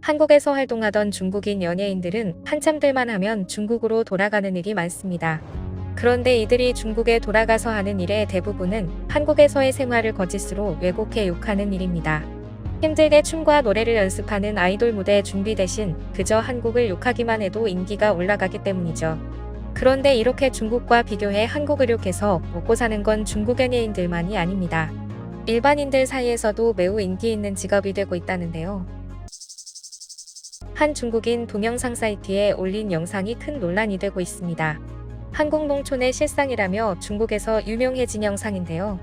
한국에서 활동하던 중국인 연예인들은 한참들만 하면 중국으로 돌아가는 일이 많습니다. 그런데 이들이 중국에 돌아가서 하는 일의 대부분은 한국에서의 생활을 거짓으로 왜곡해 욕하는 일입니다. 힘들게 춤과 노래를 연습하는 아이돌 무대 준비 대신 그저 한국을 욕하기만 해도 인기가 올라가기 때문이죠. 그런데 이렇게 중국과 비교해 한국을 욕해서 먹고 사는 건 중국 연예인들만이 아닙니다. 일반인들 사이에서도 매우 인기 있는 직업이 되고 있다는데요. 한 중국인 동영상 사이트에 올린 영상이 큰 논란이 되고 있습니다. 한국 농촌의 실상이라며 중국에서 유명해진 영상인데요.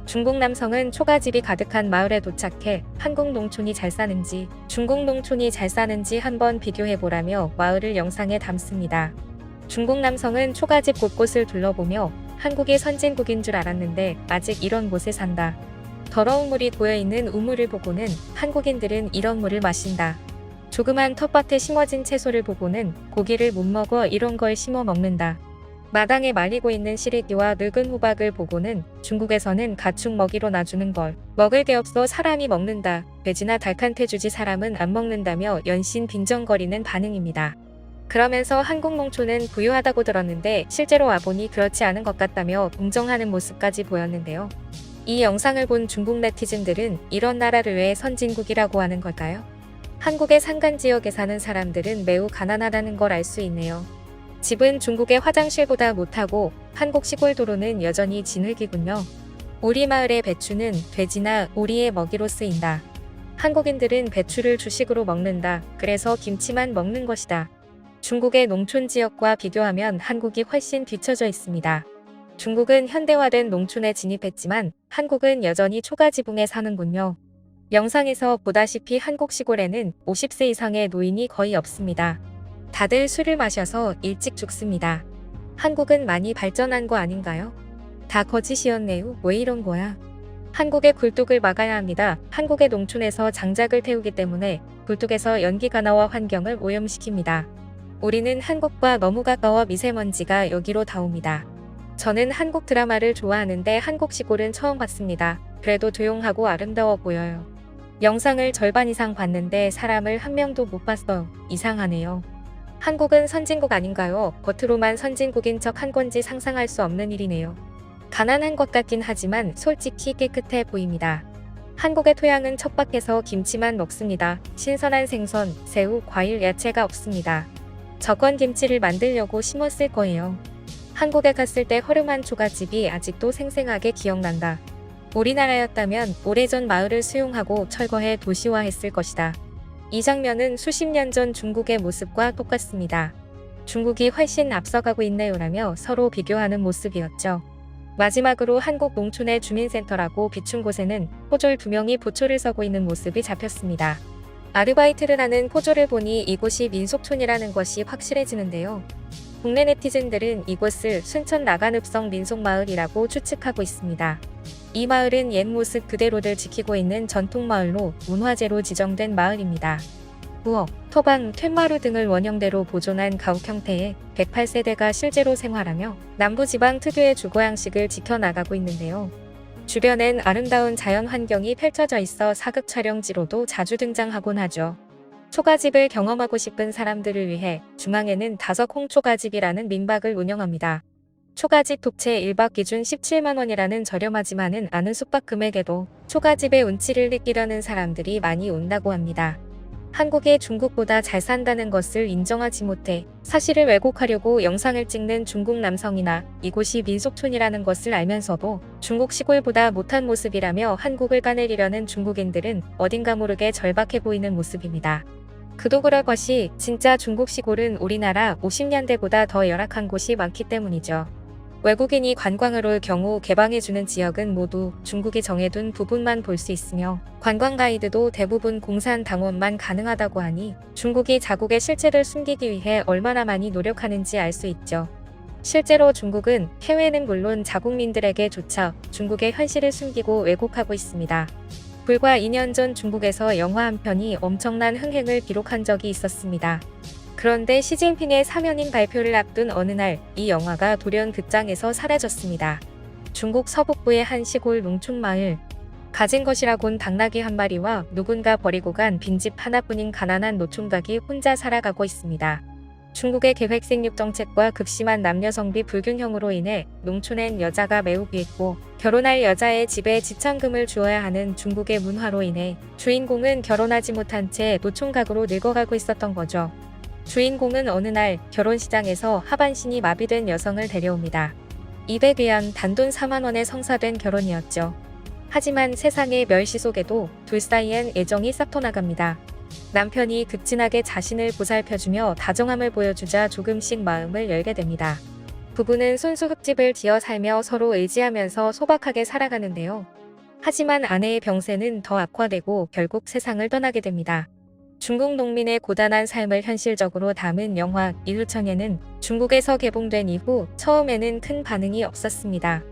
중국 남성은 초가집이 가득한 마을에 도착해 한국 농촌이 잘 사는지 중국 농촌이 잘 사는지 한번 비교해보라며 마을을 영상에 담습니다. 중국 남성은 초가집 곳곳을 둘러보며 한국이 선진국인 줄 알았는데 아직 이런 곳에 산다. 더러운 물이 고여있는 우물을 보고는 한국인들은 이런 물을 마신다. 조그만 텃밭에 심어진 채소를 보고는 고기를 못 먹어 이런 걸 심어 먹는다. 마당에 말리고 있는 시래기와 늙은 호박을 보고는 중국에서는 가축 먹이로 놔주는 걸 먹을 게 없어 사람이 먹는다. 돼지나 닭한테 주지 사람은 안 먹는다며 연신 빈정거리는 반응입니다. 그러면서 한국 농촌은 부유하다고 들었는데 실제로 와보니 그렇지 않은 것 같다며 동정하는 모습까지 보였는데요. 이 영상을 본 중국 네티즌들은 이런 나라를 왜 선진국이라고 하는 걸까요? 한국의 산간 지역에 사는 사람들은 매우 가난하다는 걸 알 수 있네요. 집은 중국의 화장실보다 못하고 한국 시골 도로는 여전히 진흙이군요. 우리 마을의 배추는 돼지나 오리의 먹이로 쓰인다. 한국인들은 배추를 주식으로 먹는다. 그래서 김치만 먹는 것이다. 중국의 농촌 지역과 비교하면 한국이 훨씬 뒤처져 있습니다. 중국은 현대화된 농촌에 진입했지만 한국은 여전히 초가지붕에 사는군요. 영상에서 보다시피 한국 시골에는 50세 이상의 노인이 거의 없습니다. 다들 술을 마셔서 일찍 죽습니다. 한국은 많이 발전한 거 아닌가요? 다 거짓이었네요. 왜 이런 거야? 한국의 굴뚝을 막아야 합니다. 한국의 농촌에서 장작을 태우기 때문에 굴뚝에서 연기가 나와 환경을 오염시킵니다. 우리는 한국과 너무 가까워 미세먼지가 여기로 다 옵니다. 저는 한국 드라마를 좋아하는데 한국 시골은 처음 봤습니다. 그래도 조용하고 아름다워 보여요. 영상을 절반 이상 봤는데 사람을 한 명도 못 봤어요. 이상하네요. 한국은 선진국 아닌가요? 겉으로만 선진국인 척 한 건지 상상할 수 없는 일이네요. 가난한 것 같긴 하지만 솔직히 깨끗해 보입니다. 한국의 토양은 척박해서 김치만 먹습니다. 신선한 생선, 새우, 과일, 야채가 없습니다. 저건 김치를 만들려고 심었을 거예요. 한국에 갔을 때 허름한 초가집이 아직도 생생하게 기억난다. 우리나라였다면 오래전 마을을 수용하고 철거해 도시화했을 것이다. 이 장면은 수십 년 전 중국의 모습과 똑같습니다. 중국이 훨씬 앞서가고 있네요라며 서로 비교하는 모습이었죠. 마지막으로 한국 농촌의 주민센터라고 비춘 곳에는 포졸 2명이 보초를 서고 있는 모습이 잡혔습니다. 아르바이트를 하는 포졸을 보니 이곳이 민속촌이라는 것이 확실해지는데요. 국내 네티즌들은 이곳을 순천 나간읍성 민속마을이라고 추측하고 있습니다. 이 마을은 옛 모습 그대로를 지키고 있는 전통마을로 문화재로 지정된 마을입니다. 부엌, 토방, 툇마루 등을 원형대로 보존한 가옥 형태의 108세대가 실제로 생활하며 남부지방 특유의 주거 양식을 지켜나가고 있는데요. 주변엔 아름다운 자연 환경이 펼쳐져 있어 사극 촬영지로도 자주 등장하곤 하죠. 초가집을 경험하고 싶은 사람들을 위해 중앙에는 다석홍 초가집이라는 민박을 운영합니다. 초가집 독채 1박 기준 17만 원이라는 저렴하지만은 않은 숙박 금액에도 초가집의 운치를 느끼려는 사람들이 많이 온다고 합니다. 한국이 중국보다 잘 산다는 것을 인정하지 못해 사실을 왜곡하려고 영상을 찍는 중국 남성이나 이곳이 민속촌이라는 것을 알면서도 중국 시골보다 못한 모습이라며 한국을 까내리려는 중국인들은 어딘가 모르게 절박해 보이는 모습입니다. 그도 그럴 것이 진짜 중국 시골은 우리나라 50년대보다 더 열악한 곳이 많기 때문이죠. 외국인이 관광을 올 경우 개방해주는 지역은 모두 중국이 정해둔 부분만 볼 수 있으며 관광 가이드도 대부분 공산당원만 가능하다고 하니 중국이 자국의 실체를 숨기기 위해 얼마나 많이 노력하는지 알 수 있죠. 실제로 중국은 해외는 물론 자국민들에게조차 중국의 현실을 숨기고 왜곡하고 있습니다. 불과 2년 전 중국에서 영화 한 편이 엄청난 흥행을 기록한 적이 있었습니다. 그런데 시진핑의 사면임 발표를 앞둔 어느 날 이 영화가 돌연 극장에서 사라졌습니다. 중국 서북부의 한 시골 농촌 마을. 가진 것이라곤 당나귀 한 마리와 누군가 버리고 간 빈집 하나뿐인 가난한 노총각이 혼자 살아가고 있습니다. 중국의 계획 생육 정책과 극심한 남녀 성비 불균형으로 인해 농촌엔 여자가 매우 귀했고 결혼할 여자의 집에 지참금을 주어야 하는 중국의 문화로 인해 주인공은 결혼하지 못한 채 노총각으로 늙어가고 있었던 거죠. 주인공은 어느 날 결혼시장에서 하반신이 마비된 여성을 데려옵니다. 200위안 단돈 4만 원에 성사된 결혼이었죠. 하지만 세상의 멸시 속에도 둘 사이엔 애정이 싹터나갑니다. 남편이 극진하게 자신을 보살펴주며 다정함을 보여주자 조금씩 마음을 열게 됩니다. 부부는 순수 흙집을 지어 살며 서로 의지하면서 소박하게 살아가는데요. 하지만 아내의 병세는 더 악화되고 결국 세상을 떠나게 됩니다. 중국 농민의 고단한 삶을 현실적으로 담은 영화 이후청에는 중국에서 개봉된 이후 처음에는 큰 반응이 없었습니다.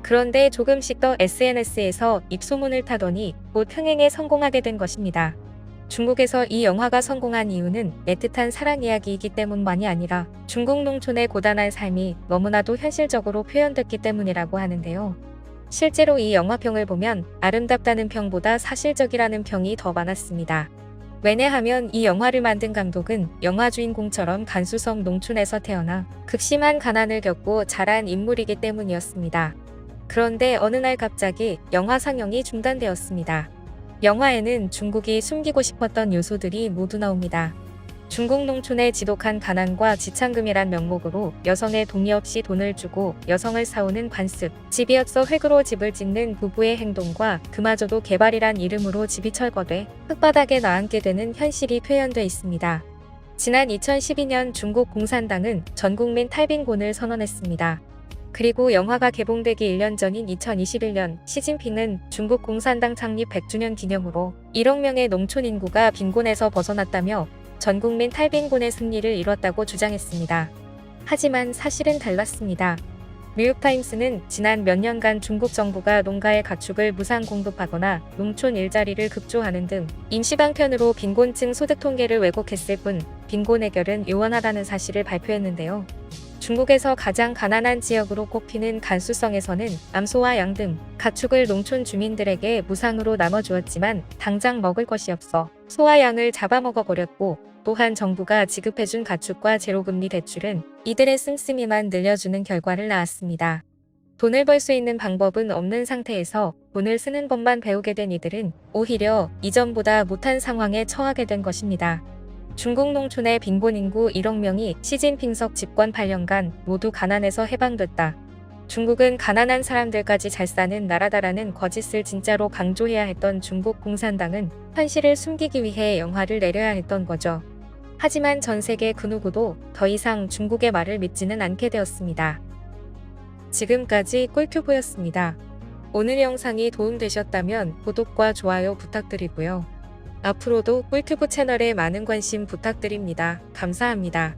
그런데 조금씩 더 SNS에서 입소문을 타더니 곧 흥행에 성공하게 된 것입니다. 중국에서 이 영화가 성공한 이유는 애틋한 사랑 이야기이기 때문만이 아니라 중국 농촌의 고단한 삶이 너무나도 현실적으로 표현됐기 때문이라고 하는데요. 실제로 이 영화평을 보면 아름답다는 평보다 사실적이라는 평이 더 많았습니다. 왜냐하면 이 영화를 만든 감독은 영화 주인공처럼 간수성 농촌에서 태어나 극심한 가난을 겪고 자란 인물이기 때문이었습니다. 그런데 어느 날 갑자기 영화 상영이 중단되었습니다. 영화에는 중국이 숨기고 싶었던 요소들이 모두 나옵니다. 중국 농촌의 지독한 가난과 지참금이란 명목으로 여성의 동의 없이 돈을 주고 여성을 사오는 관습, 집이어서 흙으로 집을 짓는 부부의 행동과 그마저도 개발이란 이름으로 집이 철거돼 흙바닥에 나앉게 되는 현실이 표현돼 있습니다. 지난 2012년 중국 공산당은 전국민 탈빈곤을 선언했습니다. 그리고 영화가 개봉되기 1년 전인 2021년 시진핑은 중국 공산당 창립 100주년 기념으로 1억 명의 농촌 인구가 빈곤에서 벗어났다며 전국민 탈빈곤의 승리를 이뤘다고 주장했습니다. 하지만 사실은 달랐습니다. 뉴욕타임스는 지난 몇 년간 중국 정부가 농가의 가축을 무상 공급하거나 농촌 일자리를 급조하는 등 임시방편으로 빈곤층 소득 통계를 왜곡했을 뿐 빈곤 해결은 요원하다는 사실을 발표했는데요. 중국에서 가장 가난한 지역으로 꼽히는 간수성에서는 암소와 양 등 가축을 농촌 주민들에게 무상으로 나눠주었지만 당장 먹을 것이 없어 소와 양을 잡아먹어버렸고 또한 정부가 지급해준 가축과 제로금리 대출은 이들의 씀씀이만 늘려주는 결과를 낳았습니다. 돈을 벌 수 있는 방법은 없는 상태에서 돈을 쓰는 법만 배우게 된 이들은 오히려 이전보다 못한 상황에 처하게 된 것입니다. 중국 농촌의 빈곤 인구 1억 명이 시진핑석 집권 8년간 모두 가난에서 해방됐다. 중국은 가난한 사람들까지 잘 사는 나라다라는 거짓을 진짜로 강조해야 했던 중국 공산당은 현실을 숨기기 위해 영화를 내려야 했던 거죠. 하지만 전 세계 그 누구도 더 이상 중국의 말을 믿지는 않게 되었습니다. 지금까지 꿀튜브였습니다. 오늘 영상이 도움되셨다면 구독과 좋아요 부탁드리고요. 앞으로도 꿀튜브 채널에 많은 관심 부탁드립니다. 감사합니다.